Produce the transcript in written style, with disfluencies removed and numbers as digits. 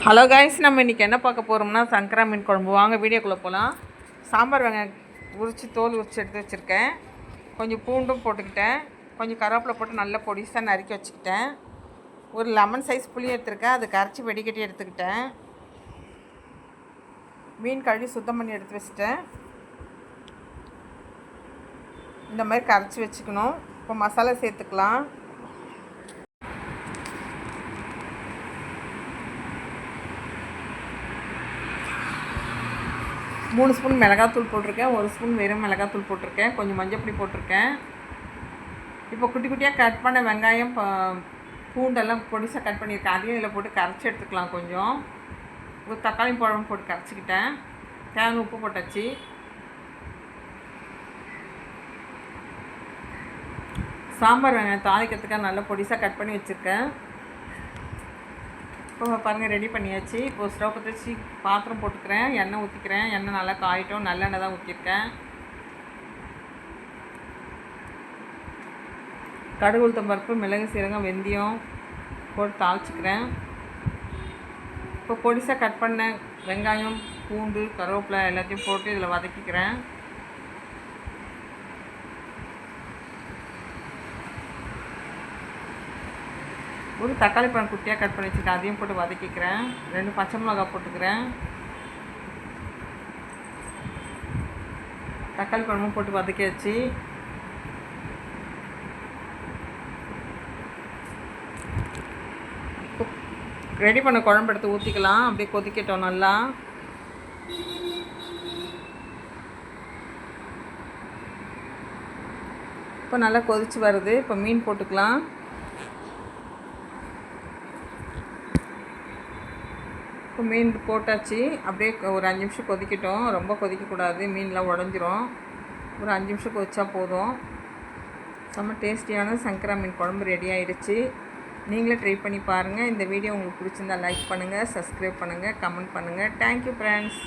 Hello guys, நம்ம இன்றைக்கி என்ன பார்க்க போகிறோம்னா சங்கரா மீன் குழம்பு. வாங்க வீடியோக்குள்ளே போகலாம். சாம்பார் வெங்காயம் உரித்து தோல் உரித்து எடுத்து வச்சுருக்கேன். கொஞ்சம் பூண்டும் போட்டுக்கிட்டேன். கொஞ்சம் கருவேப்பிலை போட்டு நல்லா பொடிசாக நறுக்கி வச்சுக்கிட்டேன். ஒரு லெமன் சைஸ் புளி எடுத்துருக்கேன், அது கரைச்சி வெடிக்கட்டி எடுத்துக்கிட்டேன். மீன் கழுவி சுத்தம் பண்ணி எடுத்து வச்சுட்டேன். இந்த மாதிரி கரைச்சி வச்சுக்கணும். இப்போ மசாலா சேர்த்துக்கலாம். 3 ஸ்பூன் மிளகாத்தூள் போட்டிருக்கேன், 1 ஸ்பூன் வெறும் மிளகாத்தூள் போட்டிருக்கேன், கொஞ்சம் மஞ்சப்பொடி போட்டிருக்கேன். இப்போ குட்டி குட்டியாக கட் பண்ண வெங்காயம் பூண்டெல்லாம் பொடிசாக கட் பண்ணியிருக்கேன், அதையும் இதில் போட்டு கரைச்சி எடுத்துக்கலாம். கொஞ்சம் ஒரு தக்காளி பழம் போட்டு கரைச்சிக்கிட்டேன். தேங்காய் உப்பு போட்டாச்சு. சாம்பார் வெங்காயம் தாளிக்கிறதுக்காக நல்லா பொடிசாக கட் பண்ணி வச்சுருக்கேன். இப்போ பாருங்கள், ரெடி பண்ணியாச்சு. இப்போது ஸ்டவ் பற்ற வச்சு பாத்திரம் போட்டுக்கிறேன், எண்ணெய் ஊற்றிக்கிறேன். எண்ணெய் நல்லா காயிட்டும், நல்லெண்ணெய் தான் ஊற்றிருக்கேன். கடுகு உளுத்தம் பருப்பு, மிளகு, சீரகம், வெந்தயம் போட்டு தாளிச்சிக்கிறேன். இப்போ பொடிசாக கட் பண்ண வெங்காயம், பூண்டு, கருவேப்பிலை எல்லாத்தையும் போட்டு இதில் வதக்கிக்கிறேன். ஒரு தக்காளி பழம் குட்டியாக கட் பண்ணி வச்சுருக்கேன், அதையும் போட்டு வதக்கிக்கிறேன். 2 பச்சை மிளகாய் போட்டுக்கிறேன். தக்காளி பழமும் போட்டு வதக்கியாச்சு. ரெடி பண்ண குழம்பு எடுத்து ஊற்றிக்கலாம். அப்படியே கொதிக்கட்டும் நல்லா. இப்போ நல்லா கொதிச்சு வருது. இப்போ மீன் போட்டுக்கலாம். இப்போ மீன் போட்டாச்சு. அப்படியே ஒரு 5 நிமிஷம் கொதிக்கட்டும். ரொம்ப கொதிக்கக்கூடாது, மீன்லாம் உடஞ்சிரும். ஒரு 5 நிமிஷம் கொதிச்சா போதும். செம்ம டேஸ்டியான சங்கரா மீன் குழம்பு ரெடி ஆகிடுச்சு. நீங்களே ட்ரை பண்ணி பாருங்கள். இந்த வீடியோ உங்களுக்கு பிடிச்சிருந்தால் லைக் பண்ணுங்கள், சப்ஸ்கிரைப் பண்ணுங்கள், கமெண்ட் பண்ணுங்கள். Thank you friends.